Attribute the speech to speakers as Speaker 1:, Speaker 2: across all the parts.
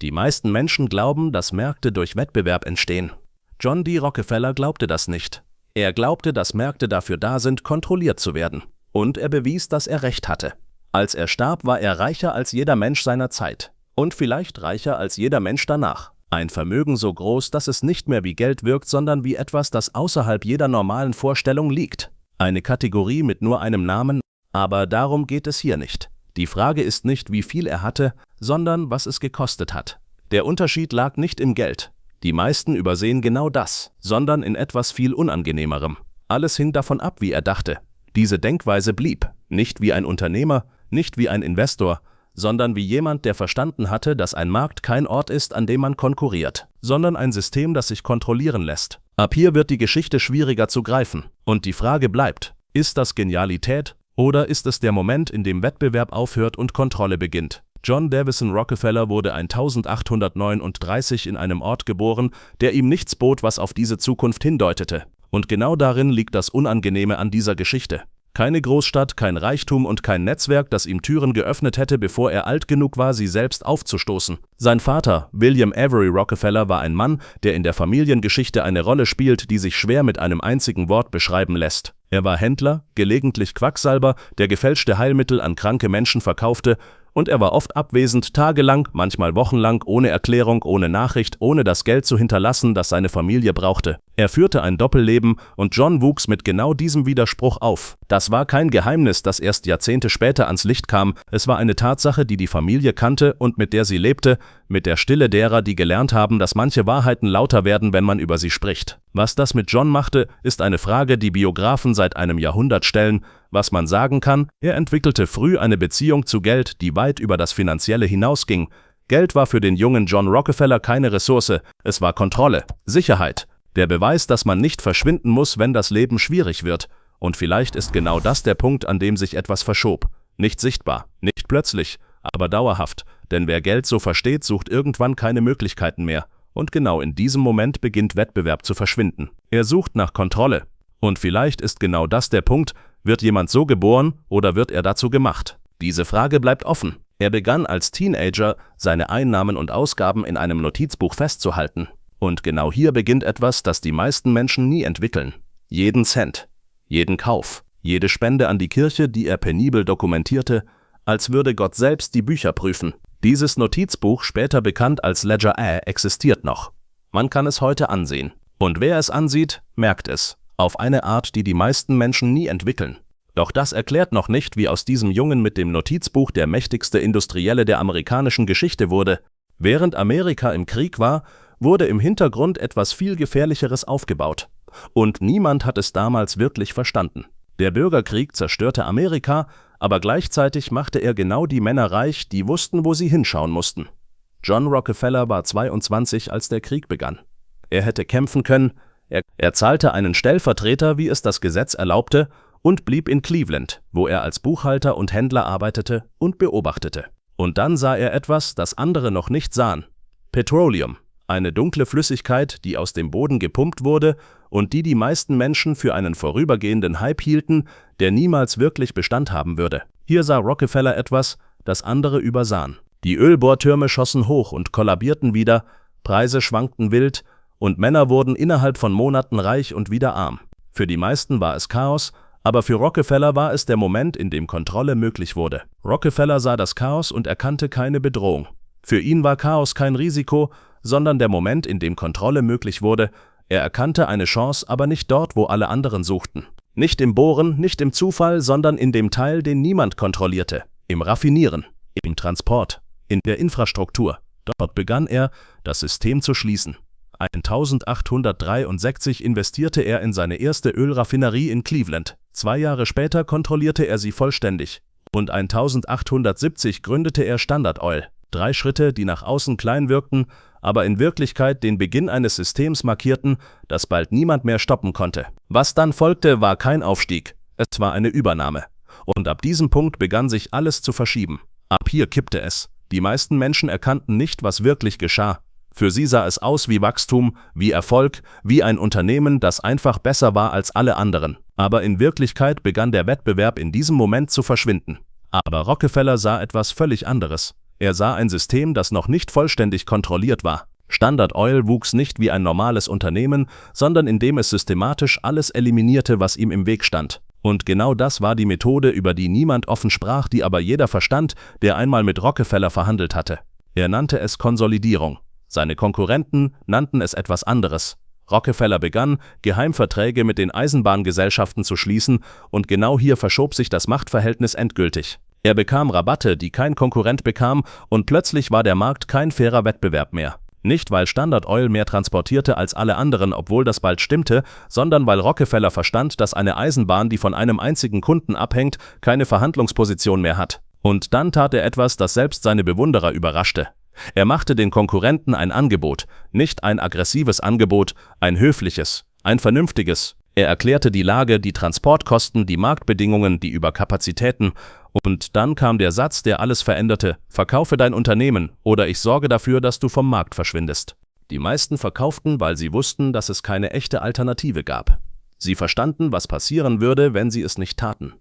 Speaker 1: Die meisten Menschen glauben, dass Märkte durch Wettbewerb entstehen. John D. Rockefeller glaubte das nicht. Er glaubte, dass Märkte dafür da sind, kontrolliert zu werden. Und er bewies, dass er recht hatte. Als er starb, war er reicher als jeder Mensch seiner Zeit. Und vielleicht reicher als jeder Mensch danach. Ein Vermögen so groß, dass es nicht mehr wie Geld wirkt, sondern wie etwas, das außerhalb jeder normalen Vorstellung liegt. Eine Kategorie mit nur einem Namen, aber darum geht es hier nicht. Die Frage ist nicht, wie viel er hatte, sondern was es gekostet hat. Der Unterschied lag nicht im Geld. Die meisten übersehen genau das, sondern in etwas viel Unangenehmerem. Alles hing davon ab, wie er dachte. Diese Denkweise blieb, nicht wie ein Unternehmer, nicht wie ein Investor, sondern wie jemand, der verstanden hatte, dass ein Markt kein Ort ist, an dem man konkurriert, sondern ein System, das sich kontrollieren lässt. Ab hier wird die Geschichte schwieriger zu greifen. Und die Frage bleibt, ist das Genialität oder ist es der Moment, in dem Wettbewerb aufhört und Kontrolle beginnt? John Davison Rockefeller wurde 1839 in einem Ort geboren, der ihm nichts bot, was auf diese Zukunft hindeutete. Und genau darin liegt das Unangenehme an dieser Geschichte. Keine Großstadt, kein Reichtum und kein Netzwerk, das ihm Türen geöffnet hätte, bevor er alt genug war, sie selbst aufzustoßen. Sein Vater, William Avery Rockefeller, war ein Mann, der in der Familiengeschichte eine Rolle spielt, die sich schwer mit einem einzigen Wort beschreiben lässt. Er war Händler, gelegentlich Quacksalber, der gefälschte Heilmittel an kranke Menschen verkaufte, und er war oft abwesend, tagelang, manchmal wochenlang, ohne Erklärung, ohne Nachricht, ohne das Geld zu hinterlassen, das seine Familie brauchte. Er führte ein Doppelleben und John wuchs mit genau diesem Widerspruch auf. Das war kein Geheimnis, das erst Jahrzehnte später ans Licht kam. Es war eine Tatsache, die die Familie kannte und mit der sie lebte, mit der Stille derer, die gelernt haben, dass manche Wahrheiten lauter werden, wenn man über sie spricht. Was das mit John machte, ist eine Frage, die Biografen seit einem Jahrhundert stellen. Was man sagen kann, er entwickelte früh eine Beziehung zu Geld, die weit über das Finanzielle hinausging. Geld war für den jungen John Rockefeller keine Ressource, es war Kontrolle, Sicherheit. Der Beweis, dass man nicht verschwinden muss, wenn das Leben schwierig wird. Und vielleicht ist genau das der Punkt, an dem sich etwas verschob. Nicht sichtbar, nicht plötzlich, aber dauerhaft. Denn wer Geld so versteht, sucht irgendwann keine Möglichkeiten mehr. Und genau in diesem Moment beginnt Wettbewerb zu verschwinden. Er sucht nach Kontrolle. Und vielleicht ist genau das der Punkt, wird jemand so geboren oder wird er dazu gemacht? Diese Frage bleibt offen. Er begann als Teenager, seine Einnahmen und Ausgaben in einem Notizbuch festzuhalten. Und genau hier beginnt etwas, das die meisten Menschen nie entwickeln. Jeden Cent, jeden Kauf, jede Spende an die Kirche, die er penibel dokumentierte, als würde Gott selbst die Bücher prüfen. Dieses Notizbuch, später bekannt als Ledger A, existiert noch. Man kann es heute ansehen. Und wer es ansieht, merkt es. Auf eine Art, die die meisten Menschen nie entwickeln. Doch das erklärt noch nicht, wie aus diesem Jungen mit dem Notizbuch der mächtigste Industrielle der amerikanischen Geschichte wurde. Während Amerika im Krieg war, wurde im Hintergrund etwas viel Gefährlicheres aufgebaut. Und niemand hat es damals wirklich verstanden. Der Bürgerkrieg zerstörte Amerika, aber gleichzeitig machte er genau die Männer reich, die wussten, wo sie hinschauen mussten. John Rockefeller war 22, als der Krieg begann. Er hätte kämpfen können, er zahlte einen Stellvertreter, wie es das Gesetz erlaubte, und blieb in Cleveland, wo er als Buchhalter und Händler arbeitete und beobachtete. Und dann sah er etwas, das andere noch nicht sahen. Petroleum, eine dunkle Flüssigkeit, die aus dem Boden gepumpt wurde und die meisten Menschen für einen vorübergehenden Hype hielten, der niemals wirklich Bestand haben würde. Hier sah Rockefeller etwas, das andere übersahen. Die Ölbohrtürme schossen hoch und kollabierten wieder, Preise schwankten wild, und Männer wurden innerhalb von Monaten reich und wieder arm. Für die meisten war es Chaos, aber für Rockefeller war es der Moment, in dem Kontrolle möglich wurde. Rockefeller sah das Chaos und erkannte keine Bedrohung. Für ihn war Chaos kein Risiko, sondern der Moment, in dem Kontrolle möglich wurde. Er erkannte eine Chance, aber nicht dort, wo alle anderen suchten. Nicht im Bohren, nicht im Zufall, sondern in dem Teil, den niemand kontrollierte. Im Raffinieren, im Transport, in der Infrastruktur. Dort begann er, das System zu schließen. 1863 investierte er in seine erste Ölraffinerie in Cleveland. 2 Jahre später kontrollierte er sie vollständig. Und 1870 gründete er Standard Oil. 3 Schritte, die nach außen klein wirkten, aber in Wirklichkeit den Beginn eines Systems markierten, das bald niemand mehr stoppen konnte. Was dann folgte, war kein Aufstieg. Es war eine Übernahme. Und ab diesem Punkt begann sich alles zu verschieben. Ab hier kippte es. Die meisten Menschen erkannten nicht, was wirklich geschah. Für sie sah es aus wie Wachstum, wie Erfolg, wie ein Unternehmen, das einfach besser war als alle anderen. Aber in Wirklichkeit begann der Wettbewerb in diesem Moment zu verschwinden. Aber Rockefeller sah etwas völlig anderes. Er sah ein System, das noch nicht vollständig kontrolliert war. Standard Oil wuchs nicht wie ein normales Unternehmen, sondern indem es systematisch alles eliminierte, was ihm im Weg stand. Und genau das war die Methode, über die niemand offen sprach, die aber jeder verstand, der einmal mit Rockefeller verhandelt hatte. Er nannte es Konsolidierung. Seine Konkurrenten nannten es etwas anderes. Rockefeller begann, Geheimverträge mit den Eisenbahngesellschaften zu schließen, und genau hier verschob sich das Machtverhältnis endgültig. Er bekam Rabatte, die kein Konkurrent bekam, und plötzlich war der Markt kein fairer Wettbewerb mehr. Nicht, weil Standard Oil mehr transportierte als alle anderen, obwohl das bald stimmte, sondern weil Rockefeller verstand, dass eine Eisenbahn, die von einem einzigen Kunden abhängt, keine Verhandlungsposition mehr hat. Und dann tat er etwas, das selbst seine Bewunderer überraschte. Er machte den Konkurrenten ein Angebot, nicht ein aggressives Angebot, ein höfliches, ein vernünftiges. Er erklärte die Lage, die Transportkosten, die Marktbedingungen, die Überkapazitäten. Und dann kam der Satz, der alles veränderte: Verkaufe dein Unternehmen, oder ich sorge dafür, dass du vom Markt verschwindest. Die meisten verkauften, weil sie wussten, dass es keine echte Alternative gab. Sie verstanden, was passieren würde, wenn sie es nicht taten.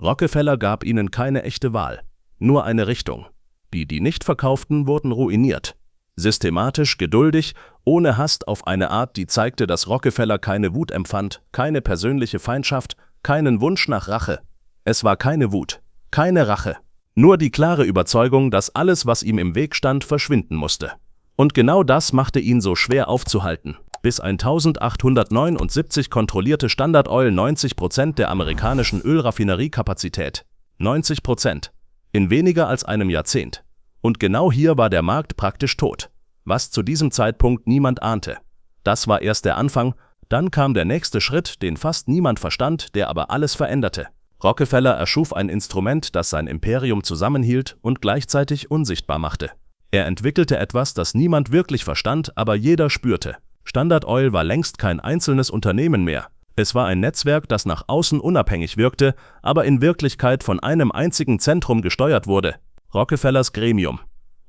Speaker 1: Rockefeller gab ihnen keine echte Wahl, nur eine Richtung. Die, die nicht verkauften, wurden ruiniert. Systematisch, geduldig, ohne Hast, auf eine Art, die zeigte, dass Rockefeller keine Wut empfand, keine persönliche Feindschaft, keinen Wunsch nach Rache. Es war keine Wut, keine Rache, nur die klare Überzeugung, dass alles, was ihm im Weg stand, verschwinden musste. Und genau das machte ihn so schwer aufzuhalten. Bis 1879 kontrollierte Standard Oil 90% der amerikanischen Ölraffineriekapazität. 90%. In weniger als einem Jahrzehnt. Und genau hier war der Markt praktisch tot. Was zu diesem Zeitpunkt niemand ahnte. Das war erst der Anfang, dann kam der nächste Schritt, den fast niemand verstand, der aber alles veränderte. Rockefeller erschuf ein Instrument, das sein Imperium zusammenhielt und gleichzeitig unsichtbar machte. Er entwickelte etwas, das niemand wirklich verstand, aber jeder spürte. Standard Oil war längst kein einzelnes Unternehmen mehr. Es war ein Netzwerk, das nach außen unabhängig wirkte, aber in Wirklichkeit von einem einzigen Zentrum gesteuert wurde: Rockefellers Gremium.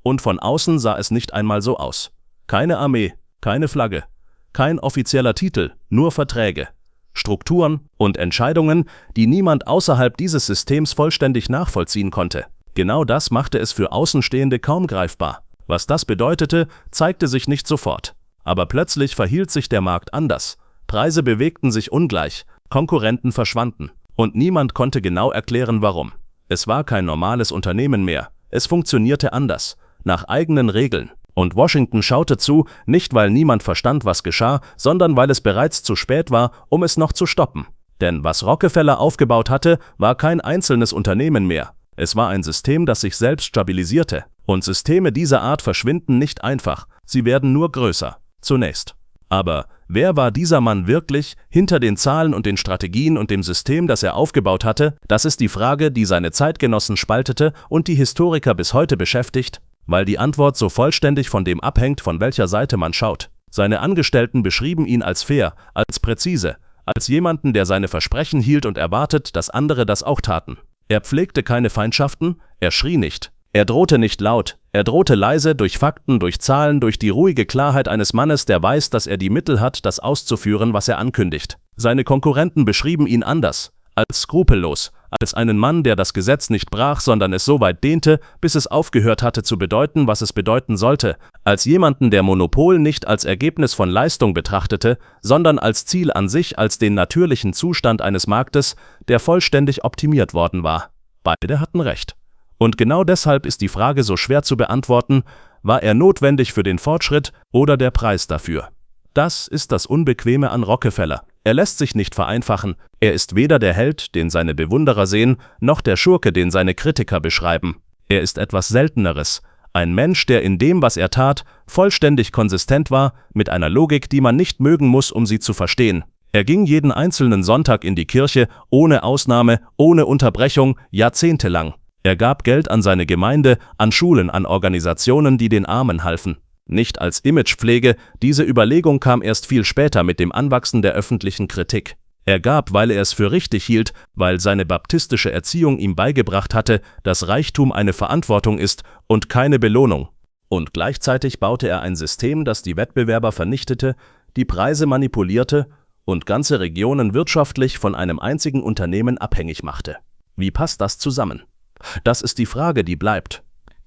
Speaker 1: Und von außen sah es nicht einmal so aus. Keine Armee, keine Flagge, kein offizieller Titel, nur Verträge, Strukturen und Entscheidungen, die niemand außerhalb dieses Systems vollständig nachvollziehen konnte. Genau das machte es für Außenstehende kaum greifbar. Was das bedeutete, zeigte sich nicht sofort. Aber plötzlich verhielt sich der Markt anders. Preise bewegten sich ungleich, Konkurrenten verschwanden. Und niemand konnte genau erklären, warum. Es war kein normales Unternehmen mehr. Es funktionierte anders, nach eigenen Regeln. Und Washington schaute zu, nicht weil niemand verstand, was geschah, sondern weil es bereits zu spät war, um es noch zu stoppen. Denn was Rockefeller aufgebaut hatte, war kein einzelnes Unternehmen mehr. Es war ein System, das sich selbst stabilisierte. Und Systeme dieser Art verschwinden nicht einfach, sie werden nur größer. Zunächst. Aber wer war dieser Mann wirklich hinter den Zahlen und den Strategien und dem System, das er aufgebaut hatte? Das ist die Frage, die seine Zeitgenossen spaltete und die Historiker bis heute beschäftigt, weil die Antwort so vollständig von dem abhängt, von welcher Seite man schaut. Seine Angestellten beschrieben ihn als fair, als präzise, als jemanden, der seine Versprechen hielt und erwartet, dass andere das auch taten. Er pflegte keine Feindschaften, er schrie nicht. Er drohte nicht laut, er drohte leise, durch Fakten, durch Zahlen, durch die ruhige Klarheit eines Mannes, der weiß, dass er die Mittel hat, das auszuführen, was er ankündigt. Seine Konkurrenten beschrieben ihn anders, als skrupellos, als einen Mann, der das Gesetz nicht brach, sondern es so weit dehnte, bis es aufgehört hatte zu bedeuten, was es bedeuten sollte, als jemanden, der Monopol nicht als Ergebnis von Leistung betrachtete, sondern als Ziel an sich, als den natürlichen Zustand eines Marktes, der vollständig optimiert worden war. Beide hatten recht. Und genau deshalb ist die Frage so schwer zu beantworten: War er notwendig für den Fortschritt oder der Preis dafür? Das ist das Unbequeme an Rockefeller. Er lässt sich nicht vereinfachen. Er ist weder der Held, den seine Bewunderer sehen, noch der Schurke, den seine Kritiker beschreiben. Er ist etwas Selteneres. Ein Mensch, der in dem, was er tat, vollständig konsistent war, mit einer Logik, die man nicht mögen muss, um sie zu verstehen. Er ging jeden einzelnen Sonntag in die Kirche, ohne Ausnahme, ohne Unterbrechung, jahrzehntelang. Er gab Geld an seine Gemeinde, an Schulen, an Organisationen, die den Armen halfen. Nicht als Imagepflege, diese Überlegung kam erst viel später mit dem Anwachsen der öffentlichen Kritik. Er gab, weil er es für richtig hielt, weil seine baptistische Erziehung ihm beigebracht hatte, dass Reichtum eine Verantwortung ist und keine Belohnung. Und gleichzeitig baute er ein System, das die Wettbewerber vernichtete, die Preise manipulierte und ganze Regionen wirtschaftlich von einem einzigen Unternehmen abhängig machte. Wie passt das zusammen? Das ist die Frage, die bleibt.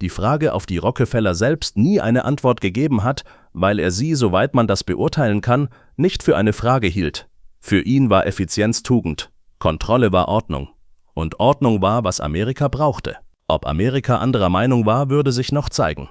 Speaker 1: Die Frage, auf die Rockefeller selbst nie eine Antwort gegeben hat, weil er sie, soweit man das beurteilen kann, nicht für eine Frage hielt. Für ihn war Effizienz Tugend, Kontrolle war Ordnung. Und Ordnung war, was Amerika brauchte. Ob Amerika anderer Meinung war, würde sich noch zeigen.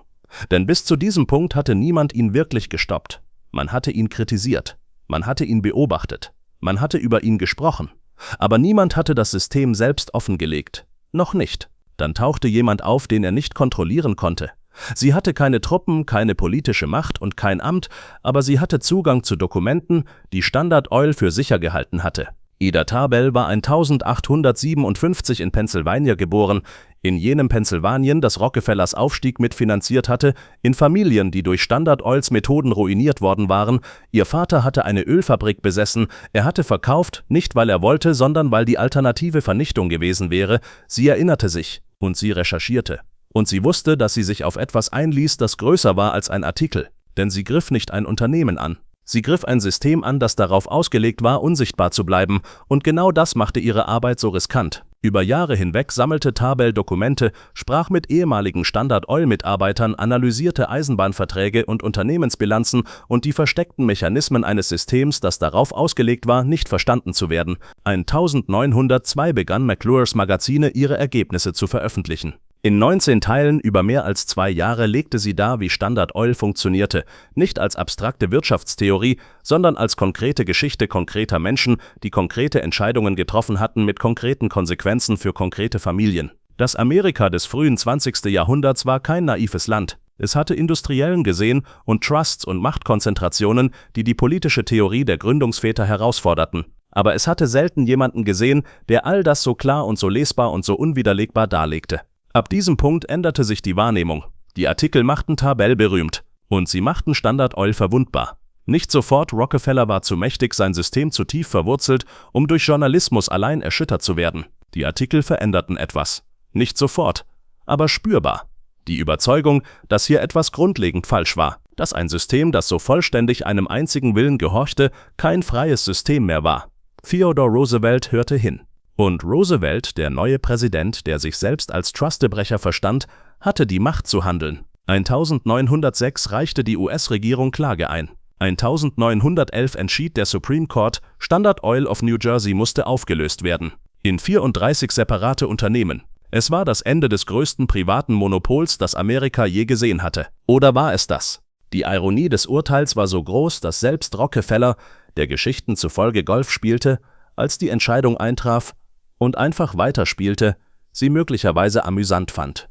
Speaker 1: Denn bis zu diesem Punkt hatte niemand ihn wirklich gestoppt. Man hatte ihn kritisiert, man hatte ihn beobachtet, man hatte über ihn gesprochen. Aber niemand hatte das System selbst offengelegt. Noch nicht. Dann tauchte jemand auf, den er nicht kontrollieren konnte. Sie hatte keine Truppen, keine politische Macht und kein Amt, aber sie hatte Zugang zu Dokumenten, die Standard Oil für sicher gehalten hatte. Ida Tarbell war 1857 in Pennsylvania geboren, in jenem Pennsylvanien, das Rockefellers Aufstieg mitfinanziert hatte, in Familien, die durch Standard Oils Methoden ruiniert worden waren. Ihr Vater hatte eine Ölfabrik besessen, er hatte verkauft, nicht weil er wollte, sondern weil die Alternative Vernichtung gewesen wäre. Sie erinnerte sich und sie recherchierte. Und sie wusste, dass sie sich auf etwas einließ, das größer war als ein Artikel, denn sie griff nicht ein Unternehmen an. Sie griff ein System an, das darauf ausgelegt war, unsichtbar zu bleiben, und genau das machte ihre Arbeit so riskant. Über Jahre hinweg sammelte Tarbell Dokumente, sprach mit ehemaligen Standard-Oil-Mitarbeitern, analysierte Eisenbahnverträge und Unternehmensbilanzen und die versteckten Mechanismen eines Systems, das darauf ausgelegt war, nicht verstanden zu werden. 1902 begann McClures Magazine, ihre Ergebnisse zu veröffentlichen. In 19 Teilen über mehr als 2 Jahre legte sie dar, wie Standard Oil funktionierte, nicht als abstrakte Wirtschaftstheorie, sondern als konkrete Geschichte konkreter Menschen, die konkrete Entscheidungen getroffen hatten mit konkreten Konsequenzen für konkrete Familien. Das Amerika des frühen 20. Jahrhunderts war kein naives Land. Es hatte Industriellen gesehen und Trusts und Machtkonzentrationen, die die politische Theorie der Gründungsväter herausforderten. Aber es hatte selten jemanden gesehen, der all das so klar und so lesbar und so unwiderlegbar darlegte. Ab diesem Punkt änderte sich die Wahrnehmung. Die Artikel machten Tarbell berühmt. Und sie machten Standard Oil verwundbar. Nicht sofort, Rockefeller war zu mächtig, sein System zu tief verwurzelt, um durch Journalismus allein erschüttert zu werden. Die Artikel veränderten etwas. Nicht sofort, aber spürbar. Die Überzeugung, dass hier etwas grundlegend falsch war. Dass ein System, das so vollständig einem einzigen Willen gehorchte, kein freies System mehr war. Theodore Roosevelt hörte hin. Und Roosevelt, der neue Präsident, der sich selbst als Trustebrecher verstand, hatte die Macht zu handeln. 1906 reichte die US-Regierung Klage ein. 1911 entschied der Supreme Court, Standard Oil of New Jersey musste aufgelöst werden. In 34 separate Unternehmen. Es war das Ende des größten privaten Monopols, das Amerika je gesehen hatte. Oder war es das? Die Ironie des Urteils war so groß, dass selbst Rockefeller, der Geschichten zufolge Golf spielte, als die Entscheidung eintraf und einfach weiterspielte, sie möglicherweise amüsant fand.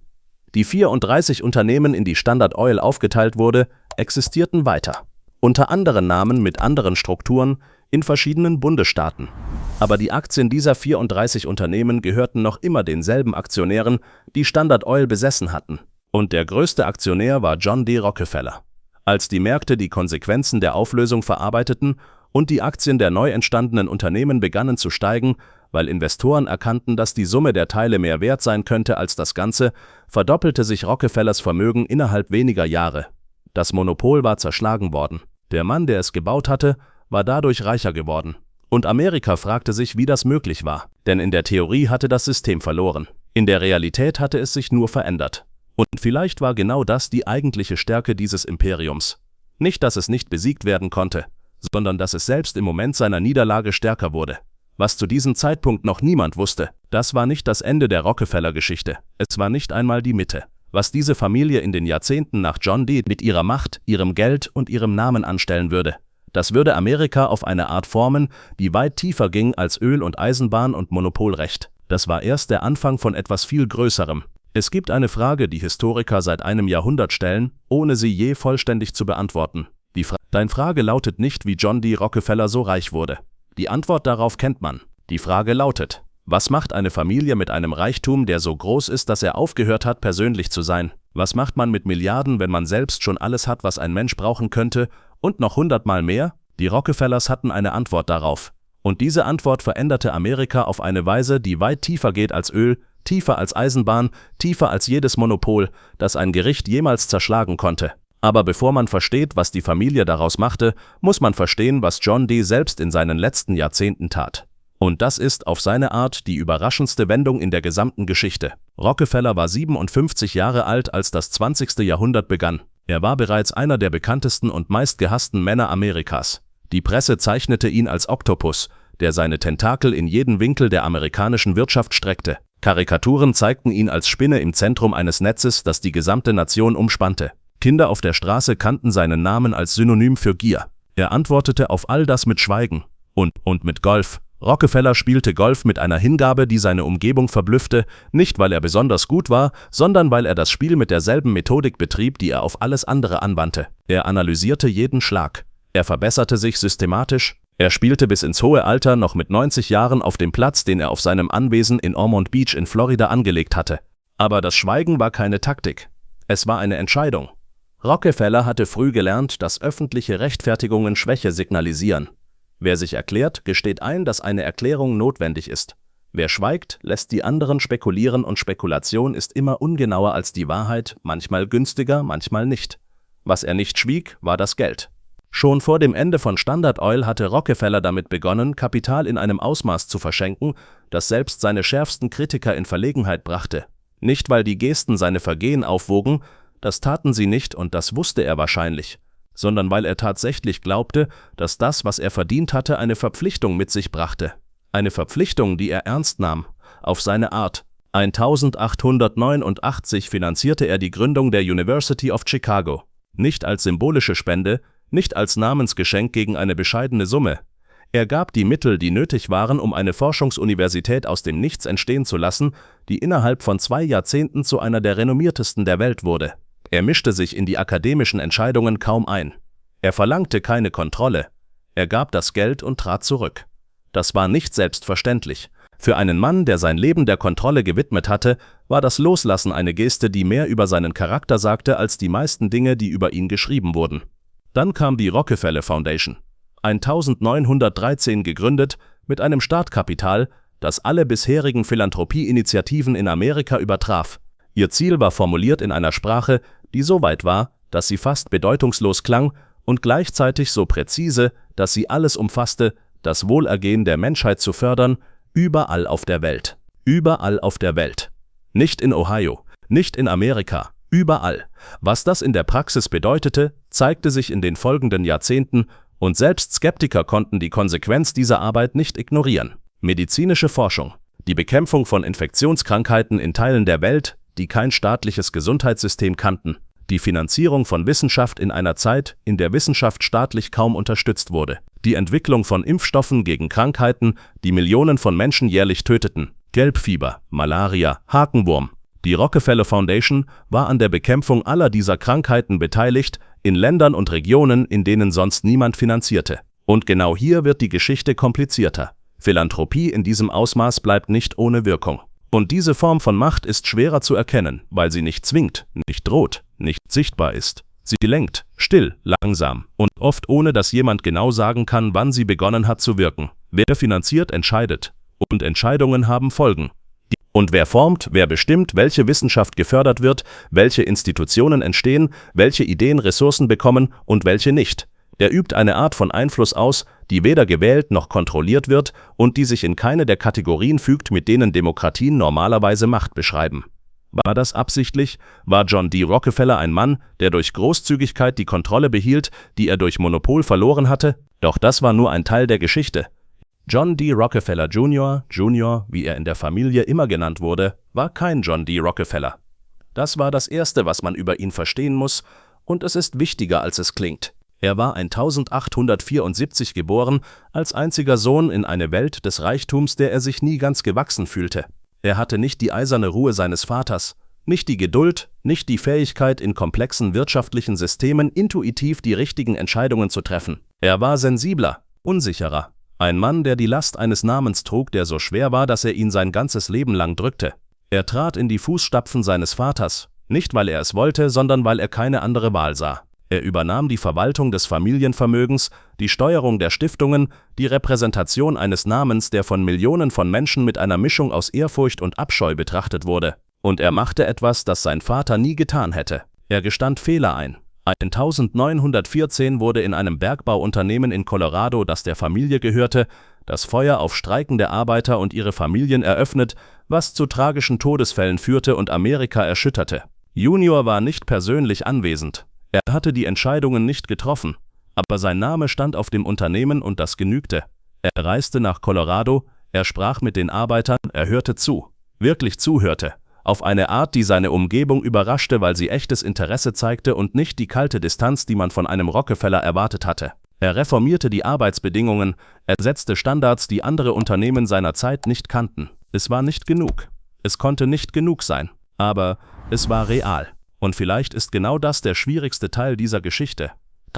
Speaker 1: Die 34 Unternehmen, in die Standard Oil aufgeteilt wurde, existierten weiter. Unter anderen Namen mit anderen Strukturen in verschiedenen Bundesstaaten. Aber die Aktien dieser 34 Unternehmen gehörten noch immer denselben Aktionären, die Standard Oil besessen hatten. Und der größte Aktionär war John D. Rockefeller. Als die Märkte die Konsequenzen der Auflösung verarbeiteten und die Aktien der neu entstandenen Unternehmen begannen zu steigen, weil Investoren erkannten, dass die Summe der Teile mehr wert sein könnte als das Ganze, verdoppelte sich Rockefellers Vermögen innerhalb weniger Jahre. Das Monopol war zerschlagen worden. Der Mann, der es gebaut hatte, war dadurch reicher geworden. Und Amerika fragte sich, wie das möglich war. Denn in der Theorie hatte das System verloren. In der Realität hatte es sich nur verändert. Und vielleicht war genau das die eigentliche Stärke dieses Imperiums. Nicht, dass es nicht besiegt werden konnte, sondern dass es selbst im Moment seiner Niederlage stärker wurde. Was zu diesem Zeitpunkt noch niemand wusste, das war nicht das Ende der Rockefeller-Geschichte. Es war nicht einmal die Mitte. Was diese Familie in den Jahrzehnten nach John D. mit ihrer Macht, ihrem Geld und ihrem Namen anstellen würde. Das würde Amerika auf eine Art formen, die weit tiefer ging als Öl- und Eisenbahn- und Monopolrecht. Das war erst der Anfang von etwas viel Größerem. Es gibt eine Frage, die Historiker seit einem Jahrhundert stellen, ohne sie je vollständig zu beantworten. Deine Frage lautet nicht, wie John D. Rockefeller so reich wurde. Die Antwort darauf kennt man. Die Frage lautet: Was macht eine Familie mit einem Reichtum, der so groß ist, dass er aufgehört hat, persönlich zu sein? Was macht man mit Milliarden, wenn man selbst schon alles hat, was ein Mensch brauchen könnte, und noch 100-mal mehr? Die Rockefellers hatten eine Antwort darauf. Und diese Antwort veränderte Amerika auf eine Weise, die weit tiefer geht als Öl, tiefer als Eisenbahn, tiefer als jedes Monopol, das ein Gericht jemals zerschlagen konnte. Aber bevor man versteht, was die Familie daraus machte, muss man verstehen, was John D. selbst in seinen letzten Jahrzehnten tat. Und das ist auf seine Art die überraschendste Wendung in der gesamten Geschichte. Rockefeller war 57 Jahre alt, als das 20. Jahrhundert begann. Er war bereits einer der bekanntesten und meistgehassten Männer Amerikas. Die Presse zeichnete ihn als Oktopus, der seine Tentakel in jeden Winkel der amerikanischen Wirtschaft streckte. Karikaturen zeigten ihn als Spinne im Zentrum eines Netzes, das die gesamte Nation umspannte. Kinder auf der Straße kannten seinen Namen als Synonym für Gier. Er antwortete auf all das mit Schweigen und mit Golf. Rockefeller spielte Golf mit einer Hingabe, die seine Umgebung verblüffte, nicht weil er besonders gut war, sondern weil er das Spiel mit derselben Methodik betrieb, die er auf alles andere anwandte. Er analysierte jeden Schlag. Er verbesserte sich systematisch. Er spielte bis ins hohe Alter noch mit 90 Jahren auf dem Platz, den er auf seinem Anwesen in Ormond Beach in Florida angelegt hatte. Aber das Schweigen war keine Taktik. Es war eine Entscheidung. Rockefeller hatte früh gelernt, dass öffentliche Rechtfertigungen Schwäche signalisieren. Wer sich erklärt, gesteht ein, dass eine Erklärung notwendig ist. Wer schweigt, lässt die anderen spekulieren und Spekulation ist immer ungenauer als die Wahrheit, manchmal günstiger, manchmal nicht. Was er nicht schwieg, war das Geld. Schon vor dem Ende von Standard Oil hatte Rockefeller damit begonnen, Kapital in einem Ausmaß zu verschenken, das selbst seine schärfsten Kritiker in Verlegenheit brachte. Nicht, weil die Gesten seine Vergehen aufwogen, das taten sie nicht und das wusste er wahrscheinlich, sondern weil er tatsächlich glaubte, dass das, was er verdient hatte, eine Verpflichtung mit sich brachte. Eine Verpflichtung, die er ernst nahm, auf seine Art. 1889 finanzierte er die Gründung der University of Chicago. Nicht als symbolische Spende, nicht als Namensgeschenk gegen eine bescheidene Summe. Er gab die Mittel, die nötig waren, um eine Forschungsuniversität aus dem Nichts entstehen zu lassen, die innerhalb von 2 Jahrzehnten zu einer der renommiertesten der Welt wurde. Er mischte sich in die akademischen Entscheidungen kaum ein. Er verlangte keine Kontrolle. Er gab das Geld und trat zurück. Das war nicht selbstverständlich. Für einen Mann, der sein Leben der Kontrolle gewidmet hatte, war das Loslassen eine Geste, die mehr über seinen Charakter sagte, als die meisten Dinge, die über ihn geschrieben wurden. Dann kam die Rockefeller Foundation, 1913 gegründet, mit einem Startkapital, das alle bisherigen Philanthropie-Initiativen in Amerika übertraf. Ihr Ziel war formuliert in einer Sprache, die so weit war, dass sie fast bedeutungslos klang und gleichzeitig so präzise, dass sie alles umfasste, das Wohlergehen der Menschheit zu fördern, überall auf der Welt. Überall auf der Welt. Nicht in Ohio, nicht in Amerika, überall. Was das in der Praxis bedeutete, zeigte sich in den folgenden Jahrzehnten und selbst Skeptiker konnten die Konsequenz dieser Arbeit nicht ignorieren. Medizinische Forschung, die Bekämpfung von Infektionskrankheiten in Teilen der Welt, die kein staatliches Gesundheitssystem kannten, die Finanzierung von Wissenschaft in einer Zeit, in der Wissenschaft staatlich kaum unterstützt wurde, die Entwicklung von Impfstoffen gegen Krankheiten, die Millionen von Menschen jährlich töteten, Gelbfieber, Malaria, Hakenwurm. Die Rockefeller Foundation war an der Bekämpfung aller dieser Krankheiten beteiligt, in Ländern und Regionen, in denen sonst niemand finanzierte. Und genau hier wird die Geschichte komplizierter. Philanthropie in diesem Ausmaß bleibt nicht ohne Wirkung. Und diese Form von Macht ist schwerer zu erkennen, weil sie nicht zwingt, nicht droht, nicht sichtbar ist. Sie lenkt, still, langsam und oft ohne, dass jemand genau sagen kann, wann sie begonnen hat zu wirken. Wer finanziert, entscheidet. Und Entscheidungen haben Folgen. Und wer formt, wer bestimmt, welche Wissenschaft gefördert wird, welche Institutionen entstehen, welche Ideen Ressourcen bekommen und welche nicht. Der übt eine Art von Einfluss aus, die weder gewählt noch kontrolliert wird und die sich in keine der Kategorien fügt, mit denen Demokratien normalerweise Macht beschreiben. War das absichtlich? War John D. Rockefeller ein Mann, der durch Großzügigkeit die Kontrolle behielt, die er durch Monopol verloren hatte? Doch das war nur ein Teil der Geschichte. John D. Rockefeller Jr., wie er in der Familie immer genannt wurde, war kein John D. Rockefeller. Das war das Erste, was man über ihn verstehen muss, und es ist wichtiger, als es klingt. Er war 1874 geboren, als einziger Sohn in eine Welt des Reichtums, der er sich nie ganz gewachsen fühlte. Er hatte nicht die eiserne Ruhe seines Vaters, nicht die Geduld, nicht die Fähigkeit, in komplexen wirtschaftlichen Systemen intuitiv die richtigen Entscheidungen zu treffen. Er war sensibler, unsicherer. Ein Mann, der die Last eines Namens trug, der so schwer war, dass er ihn sein ganzes Leben lang drückte. Er trat in die Fußstapfen seines Vaters, nicht weil er es wollte, sondern weil er keine andere Wahl sah. Er übernahm die Verwaltung des Familienvermögens, die Steuerung der Stiftungen, die Repräsentation eines Namens, der von Millionen von Menschen mit einer Mischung aus Ehrfurcht und Abscheu betrachtet wurde. Und er machte etwas, das sein Vater nie getan hätte. Er gestand Fehler ein. 1914 wurde in einem Bergbauunternehmen in Colorado, das der Familie gehörte, das Feuer auf streikende Arbeiter und ihre Familien eröffnet, was zu tragischen Todesfällen führte und Amerika erschütterte. Junior war nicht persönlich anwesend. Er hatte die Entscheidungen nicht getroffen, aber sein Name stand auf dem Unternehmen und das genügte. Er reiste nach Colorado, er sprach mit den Arbeitern, er hörte zu, wirklich zuhörte, auf eine Art, die seine Umgebung überraschte, weil sie echtes Interesse zeigte und nicht die kalte Distanz, die man von einem Rockefeller erwartet hatte. Er reformierte die Arbeitsbedingungen, er setzte Standards, die andere Unternehmen seiner Zeit nicht kannten. Es war nicht genug. Es konnte nicht genug sein. Aber es war real. Und vielleicht ist genau das der schwierigste Teil dieser Geschichte,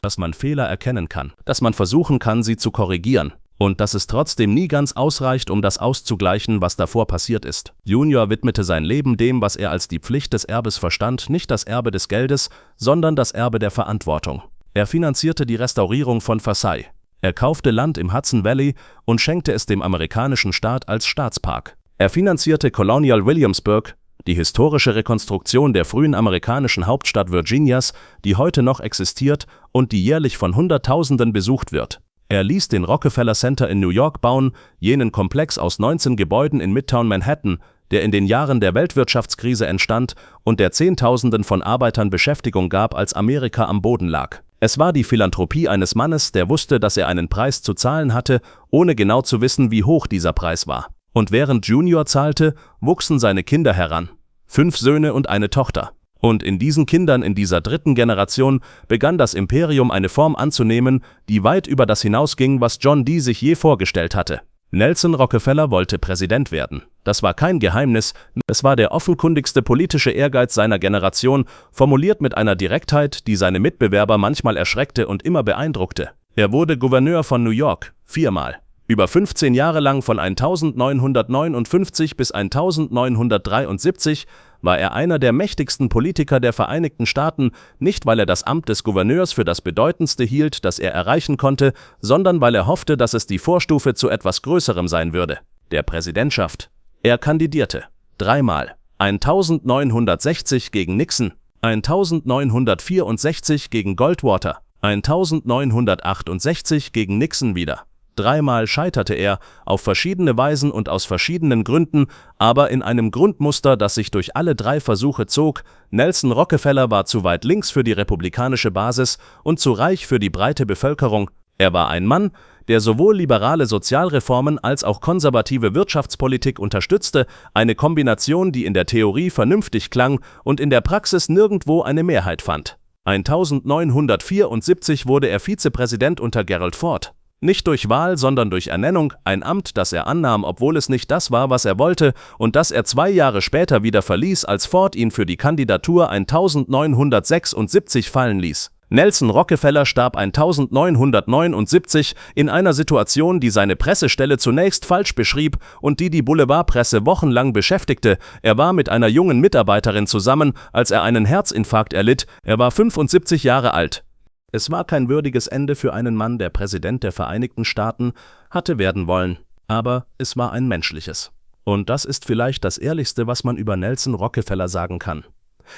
Speaker 1: dass man Fehler erkennen kann, dass man versuchen kann, sie zu korrigieren. Und dass es trotzdem nie ganz ausreicht, um das auszugleichen, was davor passiert ist. Junior widmete sein Leben dem, was er als die Pflicht des Erbes verstand, nicht das Erbe des Geldes, sondern das Erbe der Verantwortung. Er finanzierte die Restaurierung von Versailles. Er kaufte Land im Hudson Valley und schenkte es dem amerikanischen Staat als Staatspark. Er finanzierte Colonial Williamsburg, die historische Rekonstruktion der frühen amerikanischen Hauptstadt Virginias, die heute noch existiert und die jährlich von Hunderttausenden besucht wird. Er ließ den Rockefeller Center in New York bauen, jenen Komplex aus 19 Gebäuden in Midtown Manhattan, der in den Jahren der Weltwirtschaftskrise entstand und der Zehntausenden von Arbeitern Beschäftigung gab, als Amerika am Boden lag. Es war die Philanthropie eines Mannes, der wusste, dass er einen Preis zu zahlen hatte, ohne genau zu wissen, wie hoch dieser Preis war. Und während Junior zahlte, wuchsen seine Kinder heran. 5 Söhne und eine Tochter. Und in diesen Kindern in dieser dritten Generation begann das Imperium eine Form anzunehmen, die weit über das hinausging, was John D. sich je vorgestellt hatte. Nelson Rockefeller wollte Präsident werden. Das war kein Geheimnis, es war der offenkundigste politische Ehrgeiz seiner Generation, formuliert mit einer Direktheit, die seine Mitbewerber manchmal erschreckte und immer beeindruckte. Er wurde Gouverneur von New York, 4-mal. Über 15 Jahre lang von 1959 bis 1973 war er einer der mächtigsten Politiker der Vereinigten Staaten, nicht weil er das Amt des Gouverneurs für das bedeutendste hielt, das er erreichen konnte, sondern weil er hoffte, dass es die Vorstufe zu etwas Größerem sein würde, der Präsidentschaft. Er kandidierte 3-mal, 1960 gegen Nixon, 1964 gegen Goldwater, 1968 gegen Nixon wieder. 3-mal scheiterte er, auf verschiedene Weisen und aus verschiedenen Gründen, aber in einem Grundmuster, das sich durch alle 3 Versuche zog. Nelson Rockefeller war zu weit links für die republikanische Basis und zu reich für die breite Bevölkerung. Er war ein Mann, der sowohl liberale Sozialreformen als auch konservative Wirtschaftspolitik unterstützte, eine Kombination, die in der Theorie vernünftig klang und in der Praxis nirgendwo eine Mehrheit fand. 1974 wurde er Vizepräsident unter Gerald Ford. Nicht durch Wahl, sondern durch Ernennung, ein Amt, das er annahm, obwohl es nicht das war, was er wollte, und das er 2 Jahre später wieder verließ, als Ford ihn für die Kandidatur 1976 fallen ließ. Nelson Rockefeller starb 1979 in einer Situation, die seine Pressestelle zunächst falsch beschrieb und die die Boulevardpresse wochenlang beschäftigte. Er war mit einer jungen Mitarbeiterin zusammen, als er einen Herzinfarkt erlitt. Er war 75 Jahre alt. Es war kein würdiges Ende für einen Mann, der Präsident der Vereinigten Staaten hatte werden wollen, aber es war ein menschliches. Und das ist vielleicht das Ehrlichste, was man über Nelson Rockefeller sagen kann.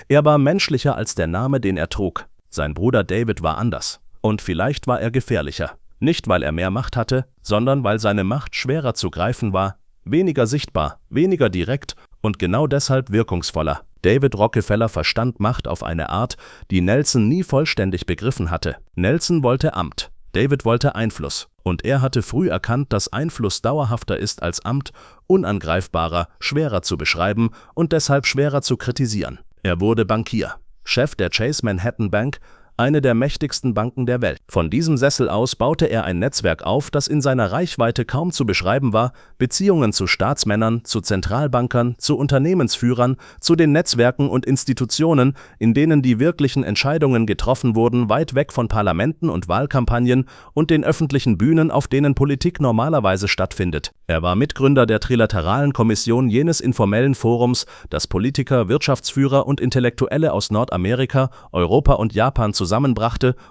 Speaker 1: Er war menschlicher als der Name, den er trug. Sein Bruder David war anders. Und vielleicht war er gefährlicher. Nicht, weil er mehr Macht hatte, sondern weil seine Macht schwerer zu greifen war, weniger sichtbar, weniger direkt und genau deshalb wirkungsvoller. David Rockefeller verstand Macht auf eine Art, die Nelson nie vollständig begriffen hatte. Nelson wollte Amt, David wollte Einfluss. Und er hatte früh erkannt, dass Einfluss dauerhafter ist als Amt, unangreifbarer, schwerer zu beschreiben und deshalb schwerer zu kritisieren. Er wurde Bankier, Chef der Chase Manhattan Bank, eine der mächtigsten Banken der Welt. Von diesem Sessel aus baute er ein Netzwerk auf, das in seiner Reichweite kaum zu beschreiben war, Beziehungen zu Staatsmännern, zu Zentralbankern, zu Unternehmensführern, zu den Netzwerken und Institutionen, in denen die wirklichen Entscheidungen getroffen wurden, weit weg von Parlamenten und Wahlkampagnen und den öffentlichen Bühnen, auf denen Politik normalerweise stattfindet. Er war Mitgründer der Trilateralen Kommission, jenes informellen Forums, das Politiker, Wirtschaftsführer und Intellektuelle aus Nordamerika, Europa und Japan zusammenbrachte,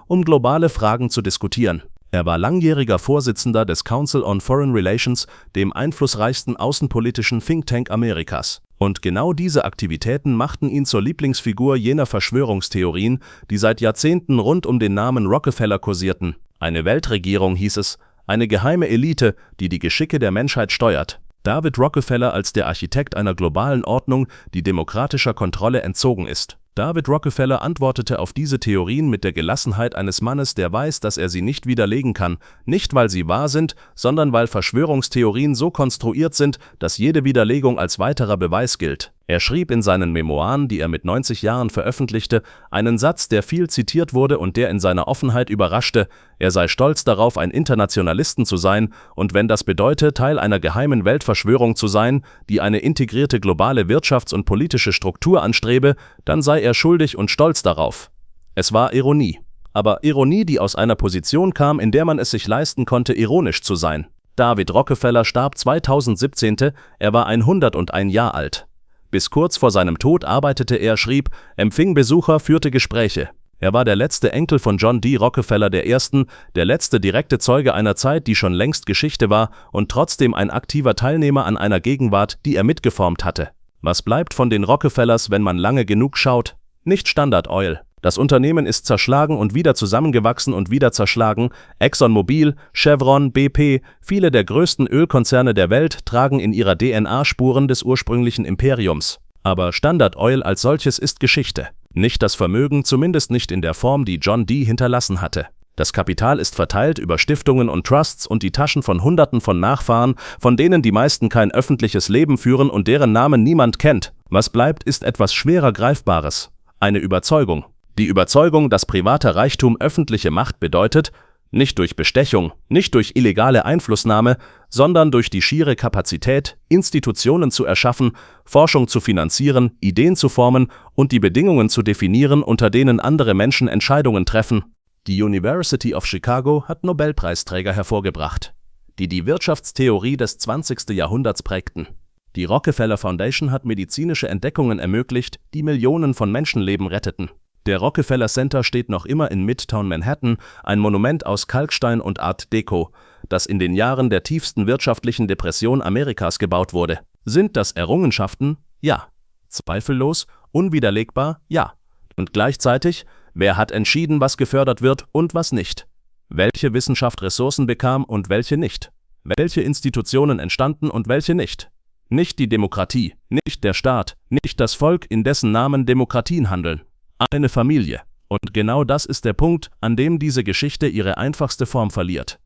Speaker 1: um globale Fragen zu diskutieren. Er war langjähriger Vorsitzender des Council on Foreign Relations, dem einflussreichsten außenpolitischen Think Tank Amerikas. Und genau diese Aktivitäten machten ihn zur Lieblingsfigur jener Verschwörungstheorien, die seit Jahrzehnten rund um den Namen Rockefeller kursierten. Eine Weltregierung, hieß es, eine geheime Elite, die die Geschicke der Menschheit steuert. David Rockefeller als der Architekt einer globalen Ordnung, die demokratischer Kontrolle entzogen ist. David Rockefeller antwortete auf diese Theorien mit der Gelassenheit eines Mannes, der weiß, dass er sie nicht widerlegen kann, nicht weil sie wahr sind, sondern weil Verschwörungstheorien so konstruiert sind, dass jede Widerlegung als weiterer Beweis gilt. Er schrieb in seinen Memoiren, die er mit 90 Jahren veröffentlichte, einen Satz, der viel zitiert wurde und der in seiner Offenheit überraschte: Er sei stolz darauf, ein Internationalisten zu sein, und wenn das bedeute, Teil einer geheimen Weltverschwörung zu sein, die eine integrierte globale Wirtschafts- und politische Struktur anstrebe, dann sei er schuldig und stolz darauf. Es war Ironie. Aber Ironie, die aus einer Position kam, in der man es sich leisten konnte, ironisch zu sein. David Rockefeller starb 2017, er war 101 Jahre alt. Bis kurz vor seinem Tod arbeitete er, schrieb, empfing Besucher, führte Gespräche. Er war der letzte Enkel von John D. Rockefeller I., der letzte direkte Zeuge einer Zeit, die schon längst Geschichte war, und trotzdem ein aktiver Teilnehmer an einer Gegenwart, die er mitgeformt hatte. Was bleibt von den Rockefellers, wenn man lange genug schaut? Nicht Standard Oil. Das Unternehmen ist zerschlagen und wieder zusammengewachsen und wieder zerschlagen. ExxonMobil, Chevron, BP, viele der größten Ölkonzerne der Welt tragen in ihrer DNA Spuren des ursprünglichen Imperiums. Aber Standard Oil als solches ist Geschichte. Nicht das Vermögen, zumindest nicht in der Form, die John D. hinterlassen hatte. Das Kapital ist verteilt über Stiftungen und Trusts und die Taschen von Hunderten von Nachfahren, von denen die meisten kein öffentliches Leben führen und deren Namen niemand kennt. Was bleibt, ist etwas schwerer Greifbares. Eine Überzeugung. Die Überzeugung, dass privater Reichtum öffentliche Macht bedeutet, nicht durch Bestechung, nicht durch illegale Einflussnahme, sondern durch die schiere Kapazität, Institutionen zu erschaffen, Forschung zu finanzieren, Ideen zu formen und die Bedingungen zu definieren, unter denen andere Menschen Entscheidungen treffen. Die University of Chicago hat Nobelpreisträger hervorgebracht, die die Wirtschaftstheorie des 20. Jahrhunderts prägten. Die Rockefeller Foundation hat medizinische Entdeckungen ermöglicht, die Millionen von Menschenleben retteten. Der Rockefeller Center steht noch immer in Midtown Manhattan, ein Monument aus Kalkstein und Art Deco, das in den Jahren der tiefsten wirtschaftlichen Depression Amerikas gebaut wurde. Sind das Errungenschaften? Ja. Zweifellos? Unwiderlegbar? Ja. Und gleichzeitig, wer hat entschieden, was gefördert wird und was nicht? Welche Wissenschaft Ressourcen bekam und welche nicht? Welche Institutionen entstanden und welche nicht? Nicht die Demokratie, nicht der Staat, nicht das Volk, in dessen Namen Demokratien handeln. Eine Familie. Und genau das ist der Punkt, an dem diese Geschichte ihre einfachste Form verliert.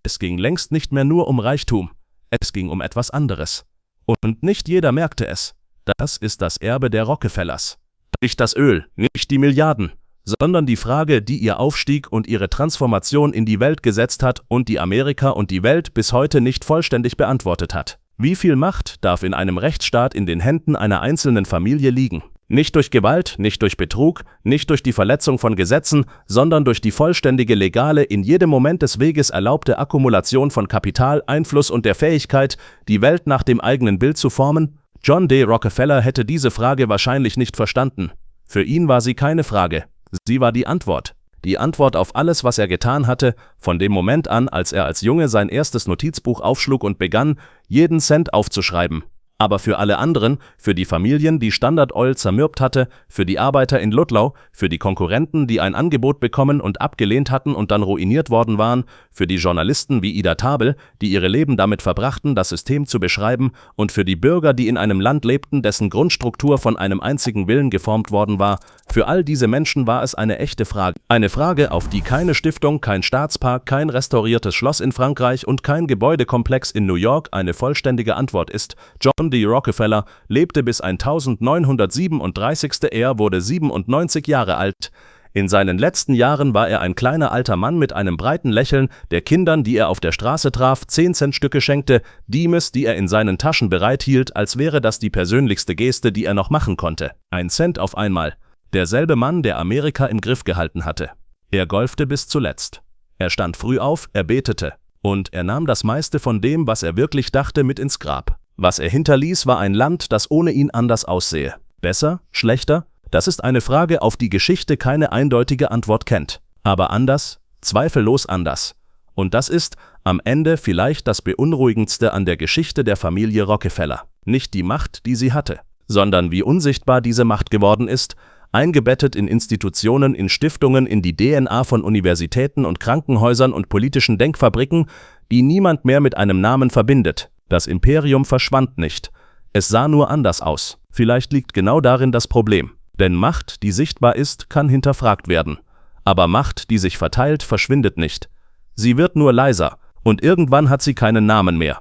Speaker 1: Es ging längst nicht mehr nur um Reichtum. Es ging um etwas anderes. Und nicht jeder merkte es. Das ist das Erbe der Rockefellers. Nicht das Öl, nicht die Milliarden, sondern die Frage, die ihr Aufstieg und ihre Transformation in die Welt gesetzt hat und die Amerika und die Welt bis heute nicht vollständig beantwortet hat. Wie viel Macht darf in einem Rechtsstaat in den Händen einer einzelnen Familie liegen? Nicht durch Gewalt, nicht durch Betrug, nicht durch die Verletzung von Gesetzen, sondern durch die vollständige legale, in jedem Moment des Weges erlaubte Akkumulation von Kapital, Einfluss und der Fähigkeit, die Welt nach dem eigenen Bild zu formen? John D. Rockefeller hätte diese Frage wahrscheinlich nicht verstanden. Für ihn war sie keine Frage. Sie war die Antwort. Die Antwort auf alles, was er getan hatte, von dem Moment an, als er als Junge sein erstes Notizbuch aufschlug und begann, jeden Cent aufzuschreiben. Aber für alle anderen, für die Familien, die Standard Oil zermürbt hatte, für die Arbeiter in Ludlow, für die Konkurrenten, die ein Angebot bekommen und abgelehnt hatten und dann ruiniert worden waren, für die Journalisten wie Ida Tabel, die ihre Leben damit verbrachten, das System zu beschreiben, und für die Bürger, die in einem Land lebten, dessen Grundstruktur von einem einzigen Willen geformt worden war, für all diese Menschen war es eine echte Frage. Eine Frage, auf die keine Stiftung, kein Staatspark, kein restauriertes Schloss in Frankreich und kein Gebäudekomplex in New York eine vollständige Antwort ist. John D. Rockefeller lebte bis 1937, er wurde 97 Jahre alt. In seinen letzten Jahren war er ein kleiner alter Mann mit einem breiten Lächeln, der Kindern, die er auf der Straße traf, 10-Cent-Stücke schenkte, Diemes, die er in seinen Taschen bereithielt, als wäre das die persönlichste Geste, die er noch machen konnte. 1 Cent auf einmal. Derselbe Mann, der Amerika im Griff gehalten hatte. Er golfte bis zuletzt. Er stand früh auf, er betete. Und er nahm das meiste von dem, was er wirklich dachte, mit ins Grab. Was er hinterließ, war ein Land, das ohne ihn anders aussehe. Besser? Schlechter? Das ist eine Frage, auf die Geschichte keine eindeutige Antwort kennt. Aber anders? Zweifellos anders. Und das ist am Ende vielleicht das Beunruhigendste an der Geschichte der Familie Rockefeller. Nicht die Macht, die sie hatte, sondern wie unsichtbar diese Macht geworden ist, eingebettet in Institutionen, in Stiftungen, in die DNA von Universitäten und Krankenhäusern und politischen Denkfabriken, die niemand mehr mit einem Namen verbindet. Das Imperium verschwand nicht. Es sah nur anders aus. Vielleicht liegt genau darin das Problem. Denn Macht, die sichtbar ist, kann hinterfragt werden. Aber Macht, die sich verteilt, verschwindet nicht. Sie wird nur leiser und irgendwann hat sie keinen Namen mehr.